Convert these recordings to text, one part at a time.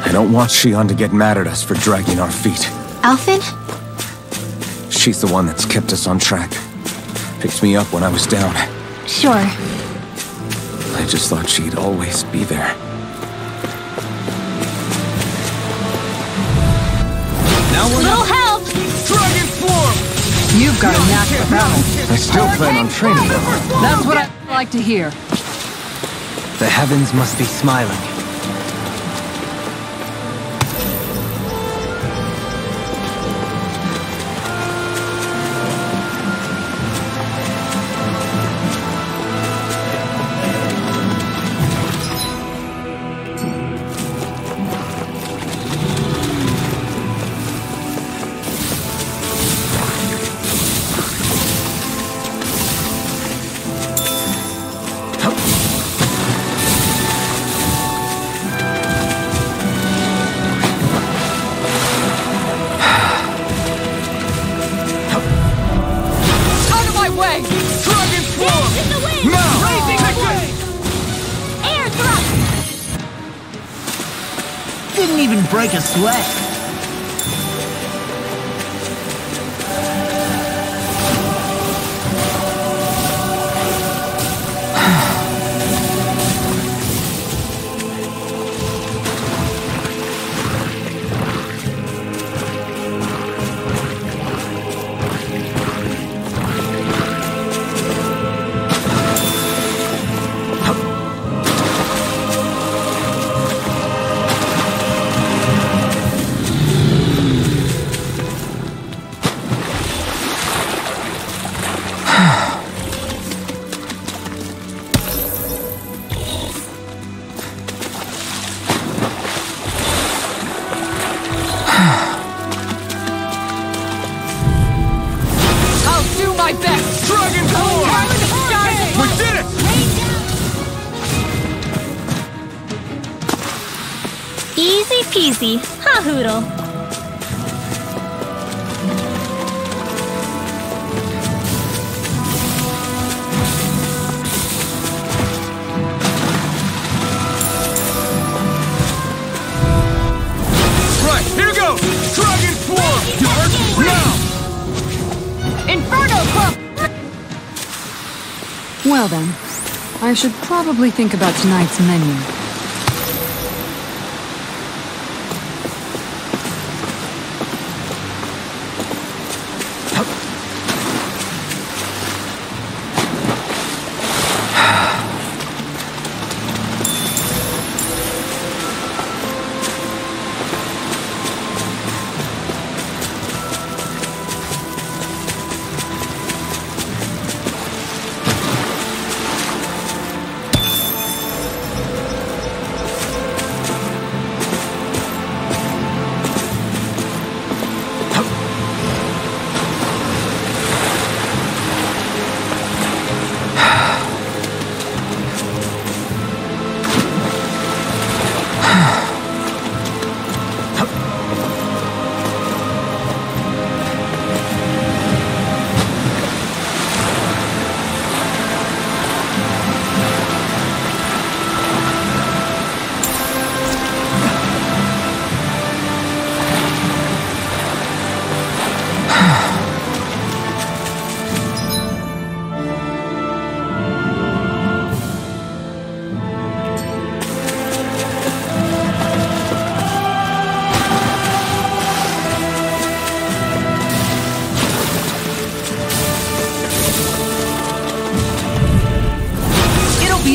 I don't want Shion to get mad at us for dragging our feet. Alphen? She's the one that's kept us on track. Picked me up when I was down. Sure. I just thought she'd always be there. Now we're Little help! Dragon form! You've got a knack for battle. I still plan on training them. That's what I like to hear. The heavens must be smiling. Didn't even break a sweat. Easy peasy, ha hoodle. Right, here goes! Dragon form! Now! Inferno Club! Well then, I should probably think about tonight's menu.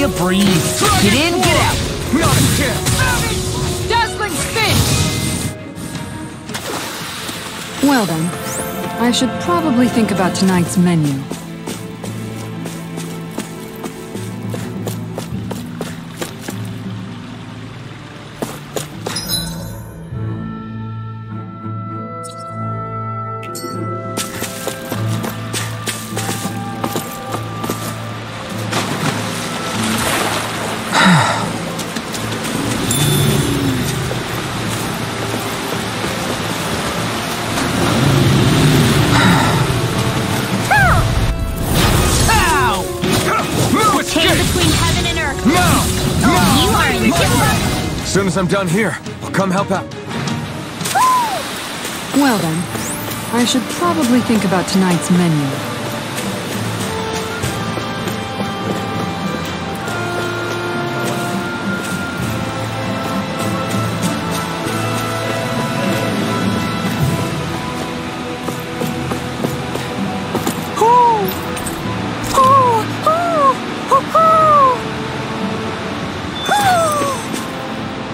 A breeze. Get in, get out. Not a chance! Dazzling spin! Well then, I should probably think about tonight's menu. Between heaven and earth. You are in As soon as I'm done here, I'll I'll come help out. Well then, I should probably think about tonight's menu.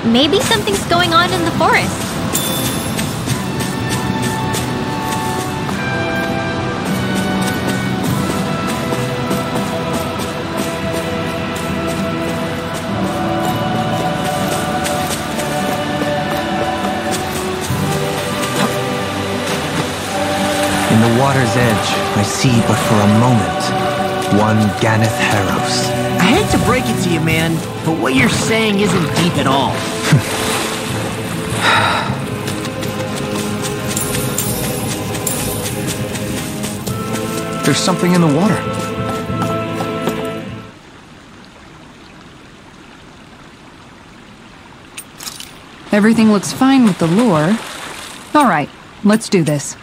Maybe something's going on in the forest. In the water's edge, I see but for a moment one Ganeth Harrows. I hate to break it to you, man, but what you're saying isn't deep at all. There's something in the water. Everything looks fine with the lure. All right, let's do this.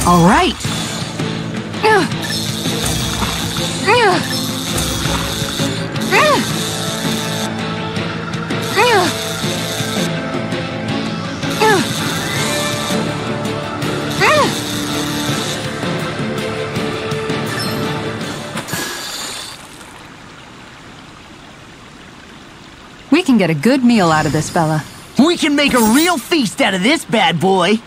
All right. We can get a good meal out of this fella. We can make a real feast out of this bad boy.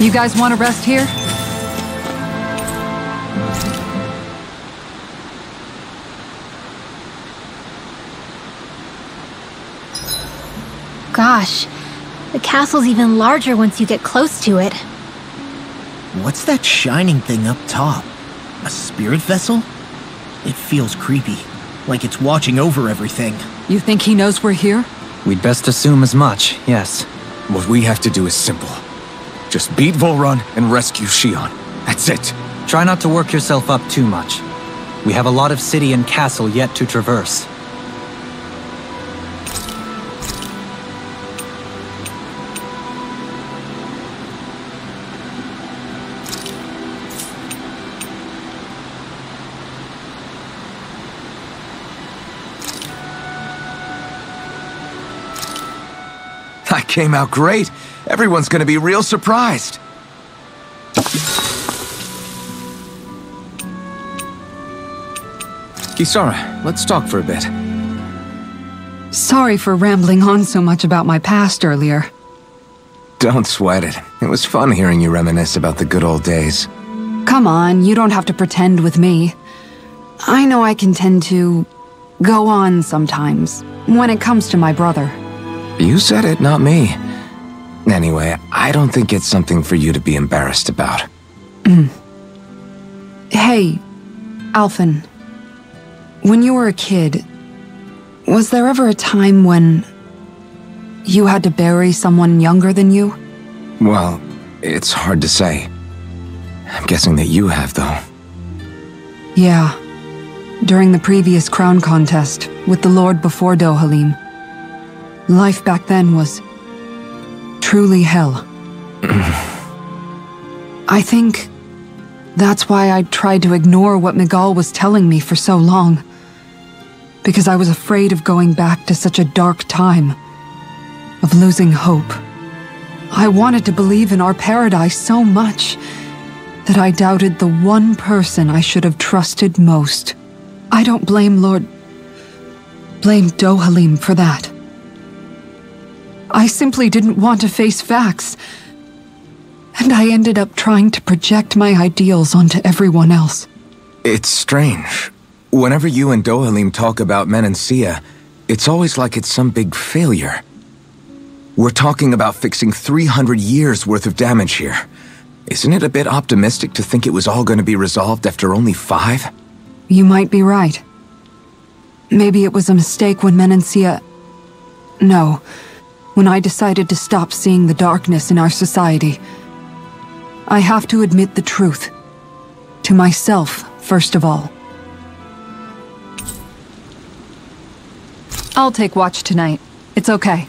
You guys want to rest here? Gosh, the castle's even larger once you get close to it. What's that shining thing up top? A spirit vessel? It feels creepy, like it's watching over everything. You think he knows we're here? We'd best assume as much, yes. What we have to do is simple. Just beat Volrun and rescue Shion. That's it. Try not to work yourself up too much. We have a lot of city and castle yet to traverse. I came out great. Everyone's gonna be real surprised. Kisara, let's talk for a bit. Sorry for rambling on so much about my past earlier. Don't sweat it. It was fun hearing you reminisce about the good old days. Come on, you don't have to pretend with me. I know I can tend to go on sometimes when it comes to my brother. You said it, not me. Anyway, I don't think it's something for you to be embarrassed about. Hey, Alphen. When you were a kid, was there ever a time when you had to bury someone younger than you? Well, it's hard to say. I'm guessing that you have, though. Yeah. During the previous crown contest, with the Lord before Dohalim. Life back then was truly hell. I think that's why I tried to ignore what Miguel was telling me for so long. Because I was afraid of going back to such a dark time, of losing hope. I wanted to believe in our paradise so much that I doubted the one person I should have trusted most. I don't blame Dohalim for that. I simply didn't want to face facts, and I ended up trying to project my ideals onto everyone else. It's strange. Whenever you and Dohalim talk about Menancia, it's always like it's some big failure. We're talking about fixing 300 years worth of damage here. Isn't it a bit optimistic to think it was all going to be resolved after only 5? You might be right. Maybe it was a mistake when Menancia... No, when I decided to stop seeing the darkness in our society. I have to admit the truth. To myself, first of all. I'll take watch tonight. It's okay.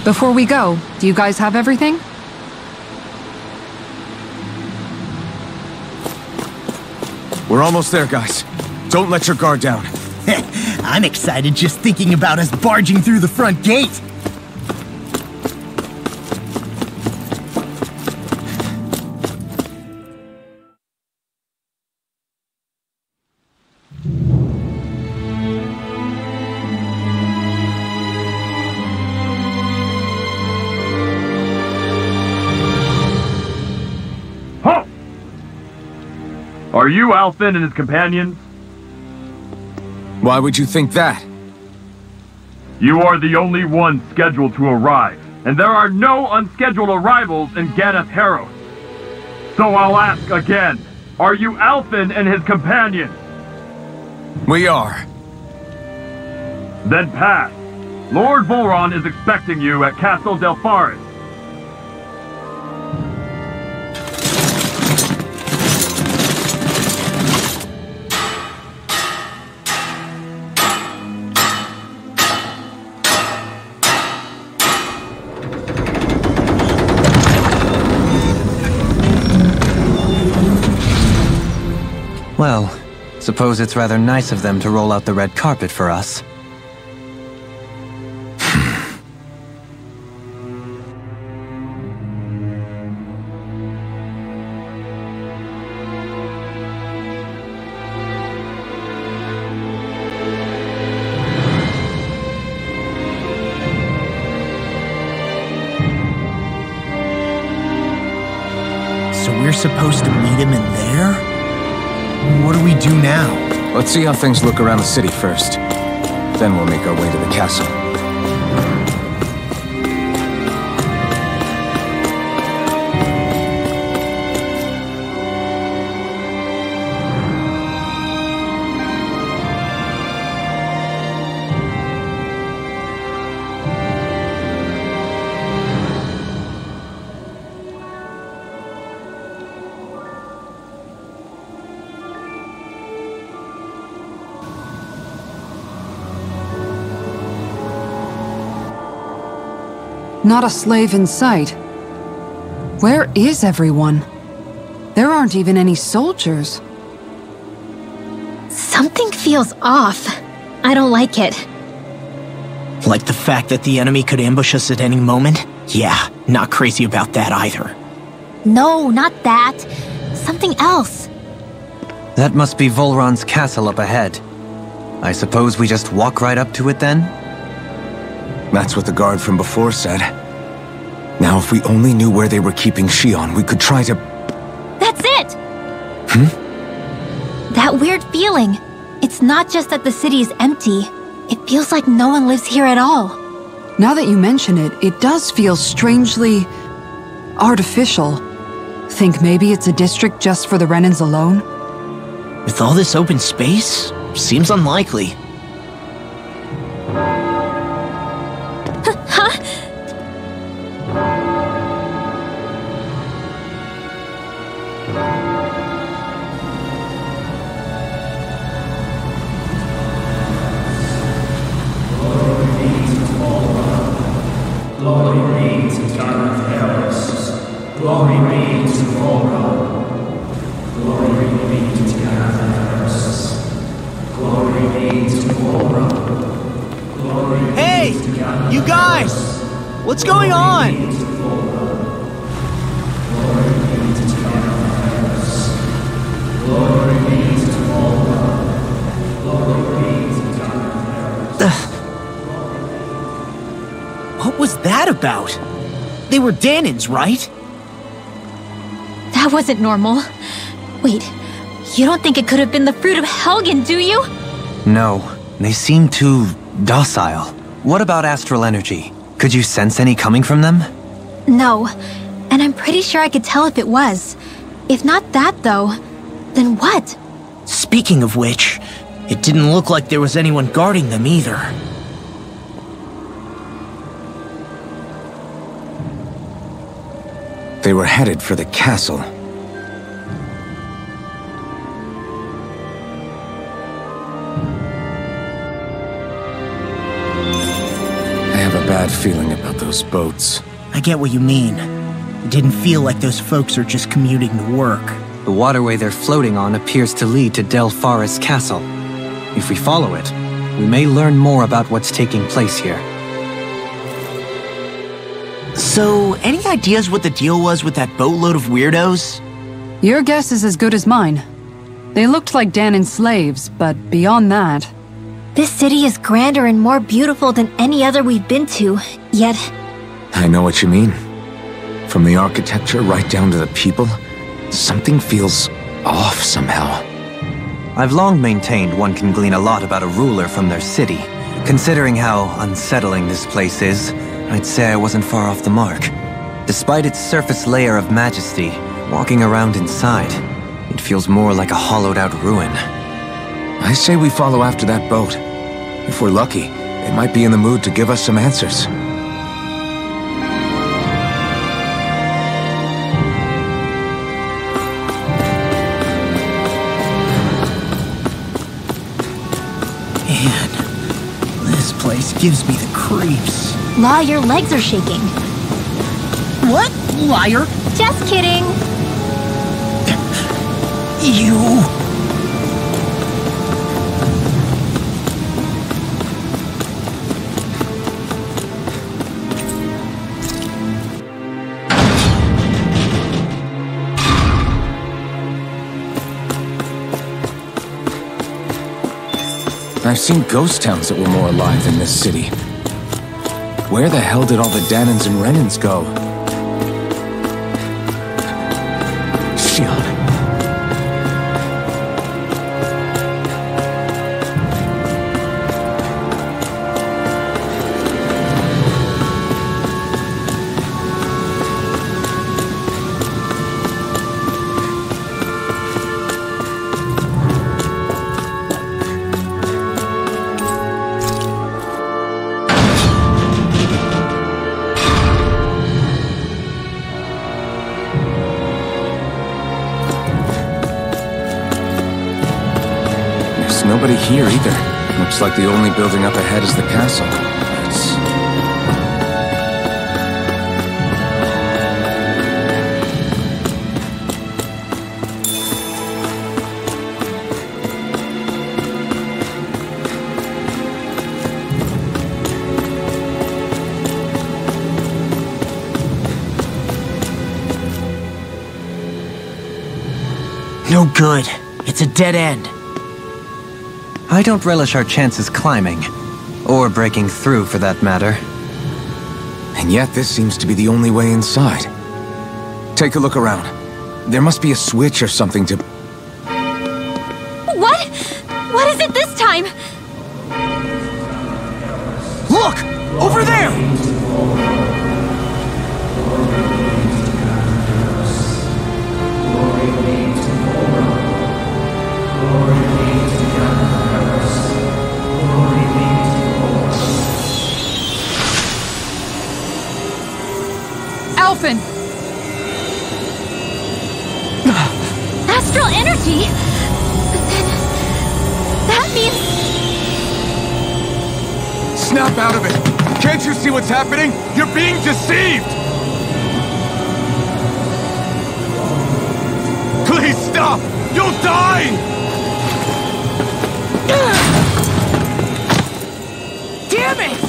Before we go, do you guys have everything? We're almost there, guys. Don't let your guard down. I'm excited just thinking about us barging through the front gate. Halt! Are you Alfin and his companions? Why would you think that? You are the only one scheduled to arrive, and there are no unscheduled arrivals in Ganeth Haros. So I'll ask again, are you Alfin and his companions? We are. Then pass. Lord Volron is expecting you at Castle Delpharis. Well, suppose it's rather nice of them to roll out the red carpet for us. So we're supposed to meet him in there? What do we do now? Let's see how things look around the city first. Then we'll make our way to the castle. Not a slave in sight. Where is everyone? There aren't even any soldiers. Something feels off. I don't like it. Like the fact that the enemy could ambush us at any moment? Yeah, not crazy about that either. No, not that. Something else. That must be Volron's castle up ahead. I suppose we just walk right up to it then? That's what the guard from before said. Now, if we only knew where they were keeping Shion, we could try to... That's it! That weird feeling. It's not just that the city is empty. It feels like no one lives here at all. Now that you mention it, it does feel strangely... artificial. Think maybe it's a district just for the Renans alone? With all this open space? Seems unlikely. Glory be to Gareth. Glory be to Volron. Glory be to Gareth. Glory be to Volron. Glory Hey! be to Gareth. You guys! What's going on? Glory be to Gareth. Glory be to Volron. Glory be to Gareth. What was that about? They were Danans, right? That wasn't normal. Wait, you don't think it could have been the fruit of Helgen, do you? No, they seem too docile. What about astral energy? Could you sense any coming from them? No, and I'm pretty sure I could tell if it was. If not that, though, then what? Speaking of which, it didn't look like there was anyone guarding them either. They were headed for the castle. I have a bad feeling about those boats. I get what you mean. It didn't feel like those folks are just commuting to work. The waterway they're floating on appears to lead to Del Faris Castle. If we follow it, we may learn more about what's taking place here. So, any ideas what the deal was with that boatload of weirdos? Your guess is as good as mine. They looked like Danan slaves, but beyond that... This city is grander and more beautiful than any other we've been to, yet... I know what you mean. From the architecture right down to the people, something feels off somehow. I've long maintained one can glean a lot about a ruler from their city. Considering how unsettling this place is, I'd say I wasn't far off the mark. Despite its surface layer of majesty, walking around inside, it feels more like a hollowed-out ruin. I say we follow after that boat. If we're lucky, they might be in the mood to give us some answers. Man, this place gives me the creeps. Law, your legs are shaking. What? Liar? Just kidding. You... I've seen ghost towns that were more alive than this city. Where the hell did all the Danans and Renans go? Shion. Nobody here either. Looks like the only building up ahead is the castle. No good. It's a dead end. I don't relish our chances climbing. Or breaking through, for that matter. And yet this seems to be the only way inside. Take a look around. There must be a switch or something to... What? What is it this time? Look! Over there! Alphen! Astral energy? But then... that means... Snap out of it! Can't you see what's happening? You're being deceived! Please stop! You'll die! Damn it!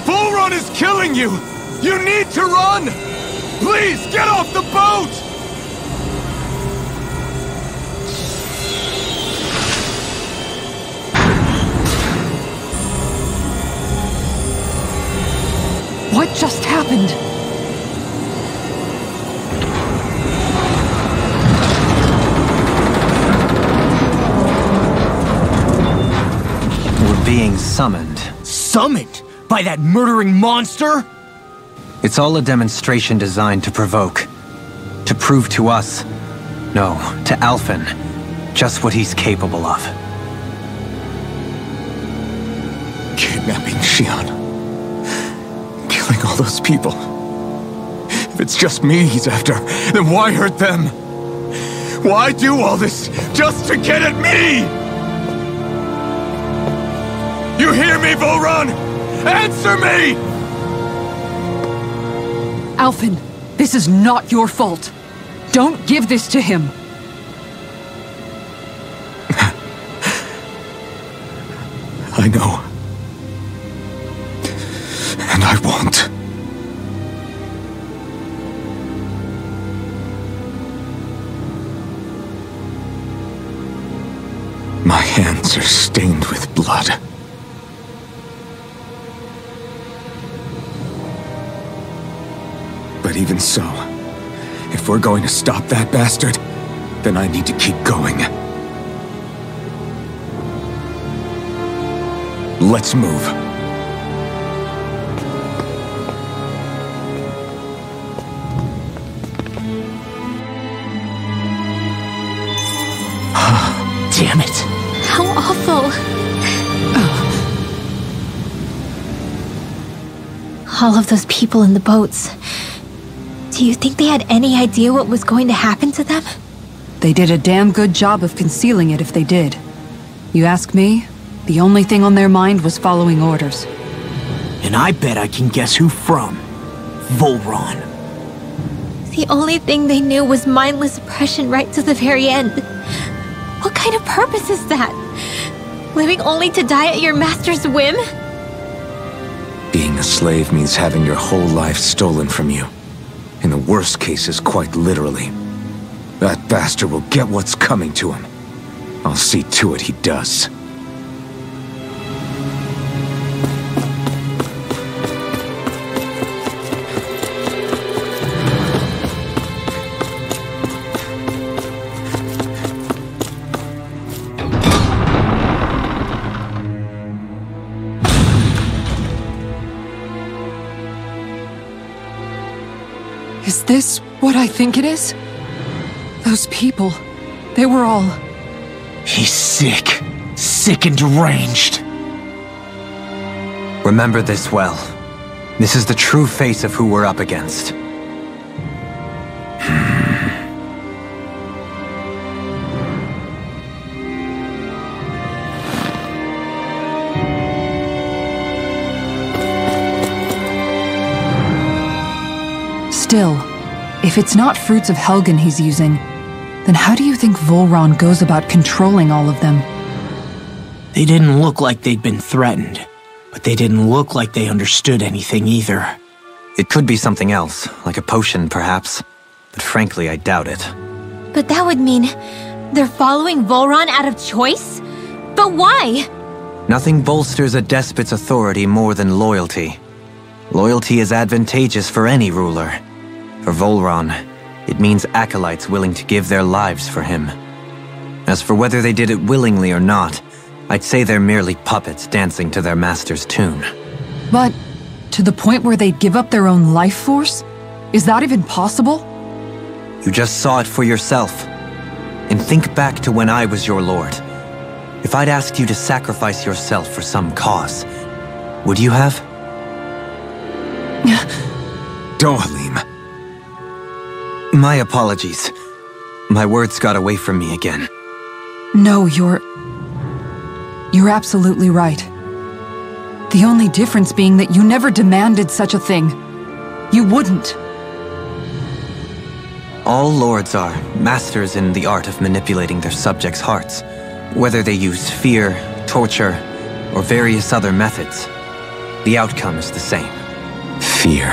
Bull is killing you! You need to run! Please, get off the boat! What just happened? We're being summoned. Summoned? By that murdering monster? It's all a demonstration designed to provoke. To prove to us, no, to Alphen, just what he's capable of. Kidnapping Xion. Killing all those people. If it's just me he's after, then why hurt them? Why do all this just to get at me? You hear me, Volron? Answer me! Alphen, this is not your fault. Don't give this to him. I know. And I won't. My hands are stained with blood. But even so, if we're going to stop that bastard, then I need to keep going. Let's move. Damn it. How awful. All of those people in the boats. Do you think they had any idea what was going to happen to them? They did a damn good job of concealing it if they did. You ask me, the only thing on their mind was following orders. And I bet I can guess who from. Volron. The only thing they knew was mindless oppression right to the very end. What kind of purpose is that? Living only to die at your master's whim? Being a slave means having your whole life stolen from you. In the worst cases, quite literally. That bastard will get what's coming to him. I'll see to it he does. Is this what I think it is? Those people, they were all... He's sick. Sick and deranged. Remember this well. This is the true face of who we're up against. Still, if it's not fruits of Helgen he's using, then how do you think Volron goes about controlling all of them? They didn't look like they'd been threatened, but they didn't look like they understood anything either. It could be something else, like a potion perhaps, but frankly I doubt it. But that would mean they're following Volron out of choice? But why? Nothing bolsters a despot's authority more than loyalty. Loyalty is advantageous for any ruler. For Volron, it means acolytes willing to give their lives for him. As for whether they did it willingly or not, I'd say they're merely puppets dancing to their master's tune. But to the point where they'd give up their own life force? Is that even possible? You just saw it for yourself. And think back to when I was your lord. If I'd asked you to sacrifice yourself for some cause, would you have? Dohalim. My apologies. My words got away from me again. No, you're absolutely right. The only difference being that you never demanded such a thing. You wouldn't. All lords are masters in the art of manipulating their subjects' hearts, whether they use fear, torture, or various other methods. The outcome is the same. Fear.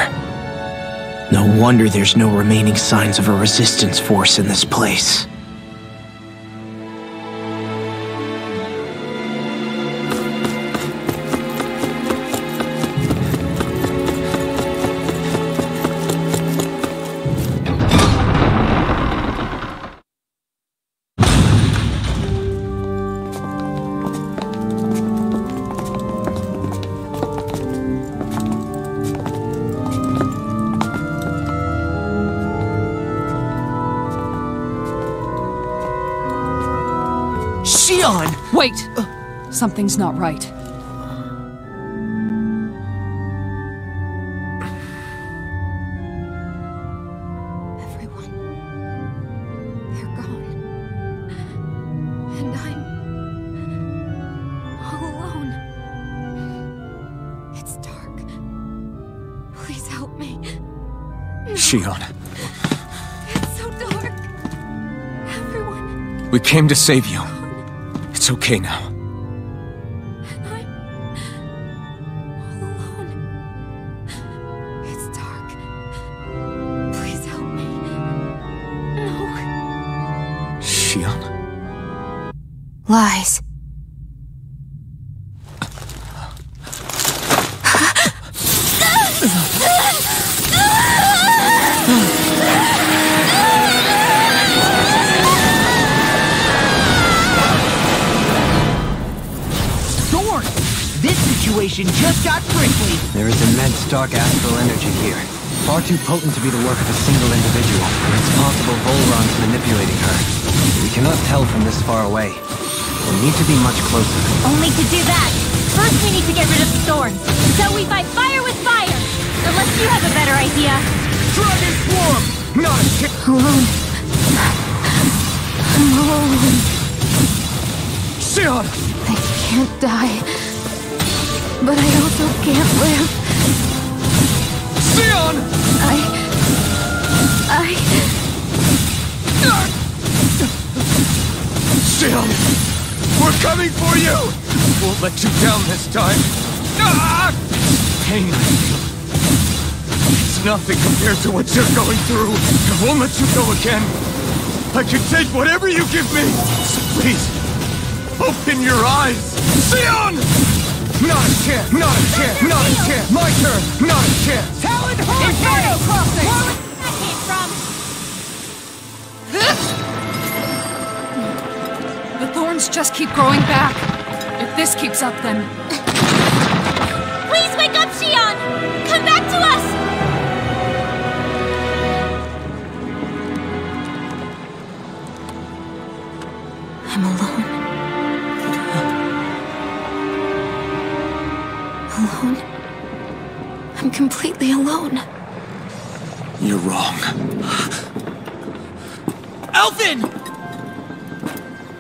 No wonder there's no remaining signs of a resistance force in this place. Wait! Something's not right. Everyone. They're gone. And I'm all alone. It's dark. Please help me. Shion, It's so dark. Everyone. we came to save you. It's okay now. And I'm all alone. It's dark. Please help me. No. Shion. Lies. Just got prickly. There is immense dark astral energy here, far too potent to be the work of a single individual. It's possible Volron's manipulating her. We cannot tell from this far away. We'll need to be much closer. Only to do that, first we need to get rid of the thorns. So we fight fire with fire. Unless you have a better idea. Dragon Swarm! Not a shit! Alone. I'm all alone. Shion! I can't die. But I also can't live. Shion! Shion! We're coming for you! Won't let you down this time. Ah! Pain I feel. It's nothing compared to what you're going through. I won't let you go again. I can take whatever you give me. So please, open your eyes. Shion! Not a chance! Not a chance! Not a chance! My turn! Not a chance! Talon Inferno Crossing! Where was that came from? The thorns just keep growing back. If this keeps up, then... Please wake up, Shion! Come back to us! I'm alone. Alone? I'm completely alone. You're wrong. Elfin!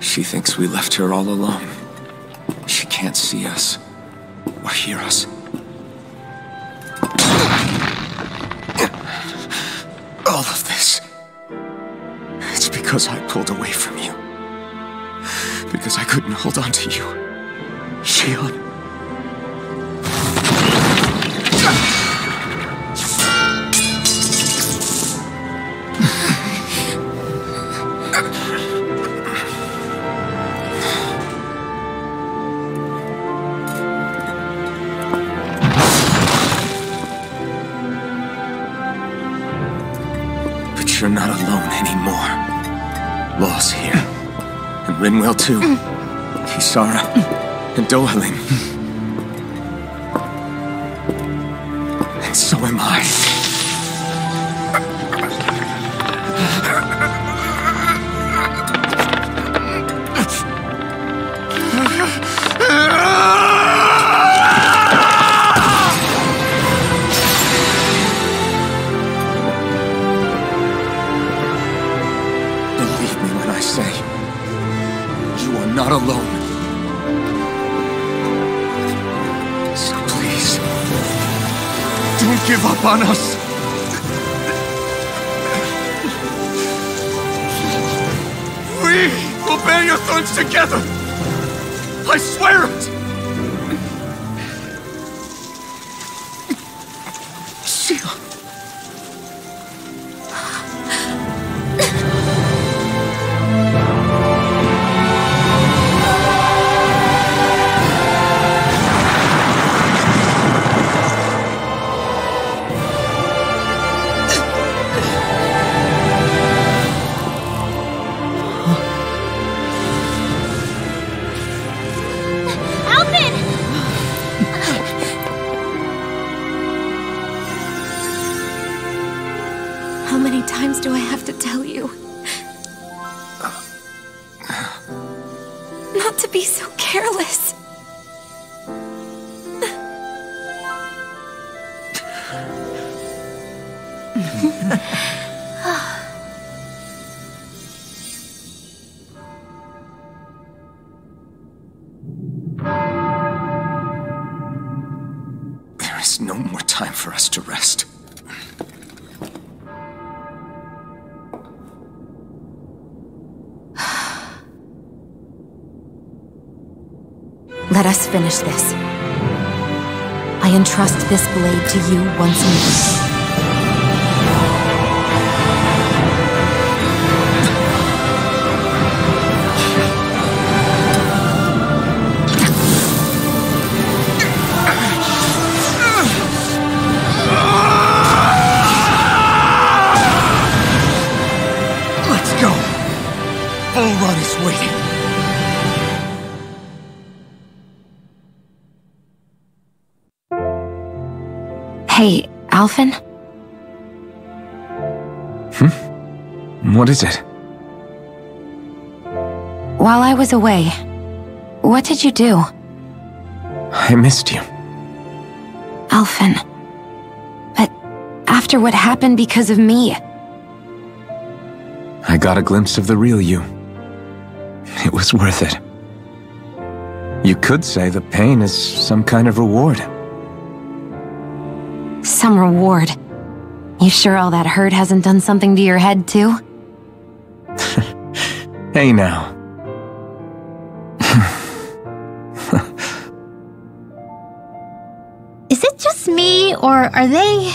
She thinks we left her all alone. She can't see us or hear us. All of this. It's because I pulled away from you. Because I couldn't hold on to you. Shion. But you're not alone anymore. Law's here. And Rinwell too. Kisara. And Dohalim. And so am I. Believe me when I say, you are not alone. So please. Don't give up on us! We will bear your thorns together! I swear it! Shion. How many times do I have to tell you? Not to be so careless. There is no more time for us to rest. Let us finish this. I entrust this blade to you once more. Let's go! Volron is waiting. Hey, Alphen? What is it? While I was away, what did you do? I missed you. Alphen. But after what happened because of me... I got a glimpse of the real you. It was worth it. You could say the pain is some kind of reward. Some reward. You sure all that hurt hasn't done something to your head, too? Hey now. Is it just me, or are they...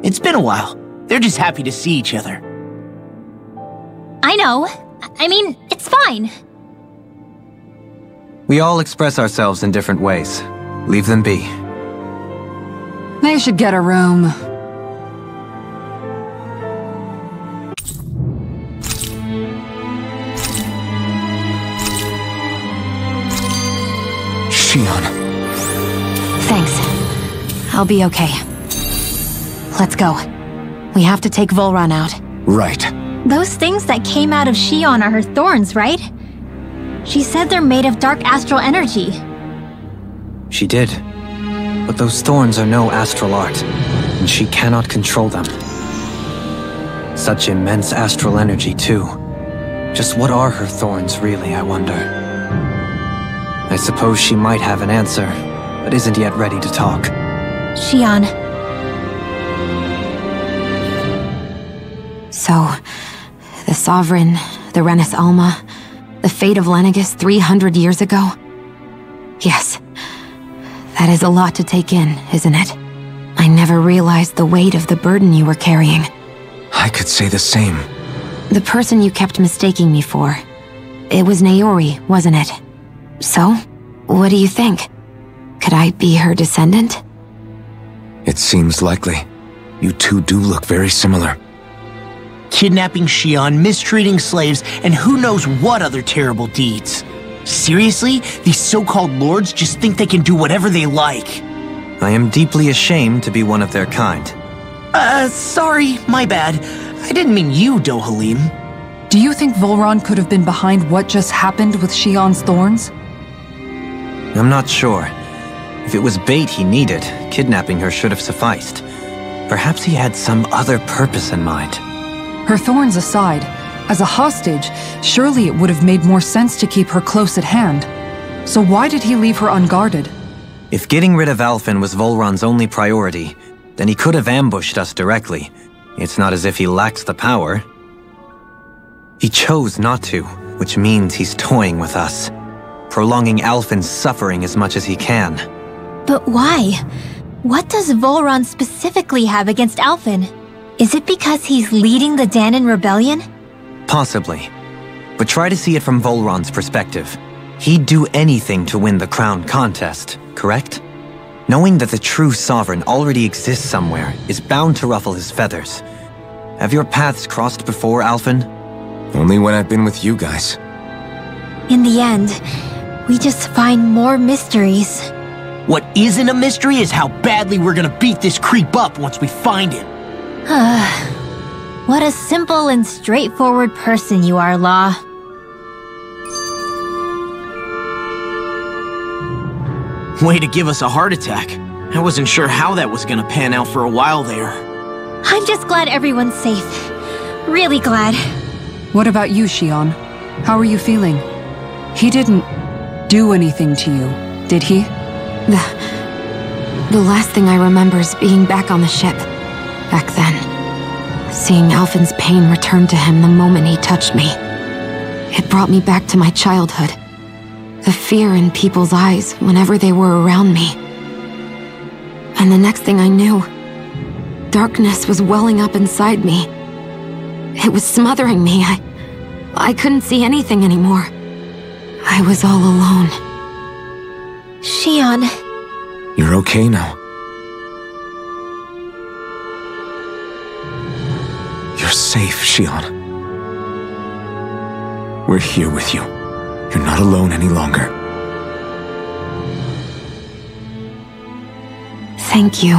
It's been a while. They're just happy to see each other. I know. I mean, it's fine. We all express ourselves in different ways. Leave them be. They should get a room. Shion. Thanks. I'll be okay. Let's go. We have to take Volron out. Right. Those things that came out of Shion are her thorns, right? She said they're made of dark astral energy. She did. But those thorns are no astral art, and she cannot control them. Such immense astral energy, too. Just what are her thorns, really, I wonder? I suppose she might have an answer, but isn't yet ready to talk. Shion. So, the Sovereign, the Renis Alma, the fate of Lenegis 300 years ago? Yes. That is a lot to take in, isn't it? I never realized the weight of the burden you were carrying. I could say the same. The person you kept mistaking me for. It was Naori, wasn't it? So, what do you think? Could I be her descendant? It seems likely. You two do look very similar. Kidnapping Shion, mistreating slaves, and who knows what other terrible deeds. Seriously? These so-called lords just think they can do whatever they like. I am deeply ashamed to be one of their kind. Sorry, my bad. I didn't mean you, Dohalim. Do you think Volron could have been behind what just happened with Shion's thorns? I'm not sure. If it was bait he needed, kidnapping her should have sufficed. Perhaps he had some other purpose in mind. Her thorns aside, as a hostage, surely it would have made more sense to keep her close at hand. So why did he leave her unguarded? If getting rid of Alphen was Volron's only priority, then he could have ambushed us directly. It's not as if he lacks the power. He chose not to, which means he's toying with us, prolonging Alphen's suffering as much as he can. But why? What does Volron specifically have against Alphen? Is it because he's leading the Danon rebellion? Possibly. But try to see it from Volron's perspective. He'd do anything to win the crown contest, correct? Knowing that the true sovereign already exists somewhere is bound to ruffle his feathers. Have your paths crossed before, Alphen? Only when I've been with you guys. In the end, we just find more mysteries. What isn't a mystery is how badly we're gonna beat this creep up once we find him. What a simple and straightforward person you are, Law. Way to give us a heart attack. I wasn't sure how that was gonna pan out for a while there. I'm just glad everyone's safe. Really glad. What about you, Shion? How are you feeling? He didn't do anything to you, did he? The last thing I remember is being back on the ship. Back then. Seeing Alphen's pain return to him the moment he touched me. It brought me back to my childhood. The fear in people's eyes whenever they were around me. And the next thing I knew, darkness was welling up inside me. It was smothering me. I couldn't see anything anymore. I was all alone. Shion. You're okay now. You're safe, Shion. We're here with you. You're not alone any longer. Thank you.